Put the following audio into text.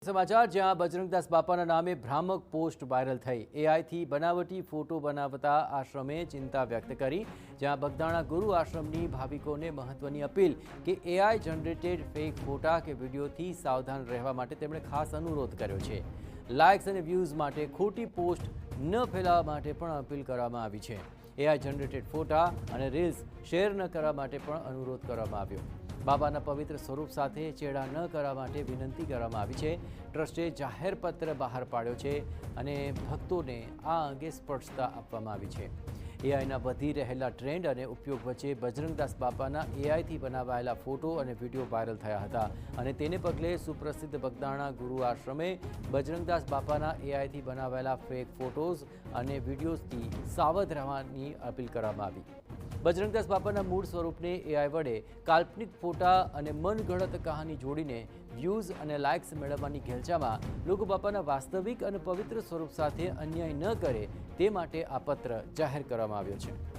સમાચાર જ્યાં બજરંગદાસ બાપાના નામે ભ્રામક પોસ્ટ વાયરલ થઈ એઆઈથી બનાવટી ફોટો બનાવતા આશ્રમે ચિંતા વ્યક્ત કરી જ્યાં બગદાણા ગુરુ આશ્રમની ભાવિકોને મહત્વની અપીલ કે એઆઈ જનરેટેડ ફેક ફોટા કે વિડીયોથી સાવધાન રહેવા માટે તેમણે ખાસ અનુરોધ કર્યો છે। લાઇક્સ અને વ્યૂઝ માટે ખોટી પોસ્ટ ન ફેલાવવા માટે પણ અપીલ કરવામાં આવી છે। એઆઈ જનરેટેડ ફોટા અને રીલ્સ શેર ન કરવા માટે પણ અનુરોધ કરવામાં આવ્યો। બાબાના પવિત્ર સ્વરૂપ સાથે ચેડા ન કરવા માટે વિનંતી કરવામાં આવી છે। ટ્રસ્ટે જાહેર પત્ર બહાર પાડ્યો છે અને ભક્તોને આ અંગે સ્પષ્ટતા આપવામાં આવી છે। એઆઈના વધી રહેલા ટ્રેન્ડ અને ઉપયોગ વચ્ચે બજરંગદાસ બાપાના એઆઈથી બનાવાયેલા ફોટો અને વિડીયો વાયરલ થયા હતા અને તેને પગલે સુપ્રસિદ્ધ બગદાણા ગુરુ આશ્રમે બજરંગદાસ બાપાના એઆઈથી બનાવાયેલા ફેક ફોટોઝ અને વિડીયોઝથી સાવધ રહેવાની અપીલ કરવામાં આવી। બજરંગદાસ બાપાના મૂળ સ્વરૂપને એઆઈ વડે કાલ્પનિક ફોટા અને મનગઢત કહાની જોડીને વ્યૂઝ અને લાઇક્સ મેળવવાની ઘેલછામાં લોકો બાપાના વાસ્તવિક અને પવિત્ર સ્વરૂપ સાથે અન્યાય ન કરે તે માટે આ પત્ર જાહેર કરવામાં આવ્યો છે।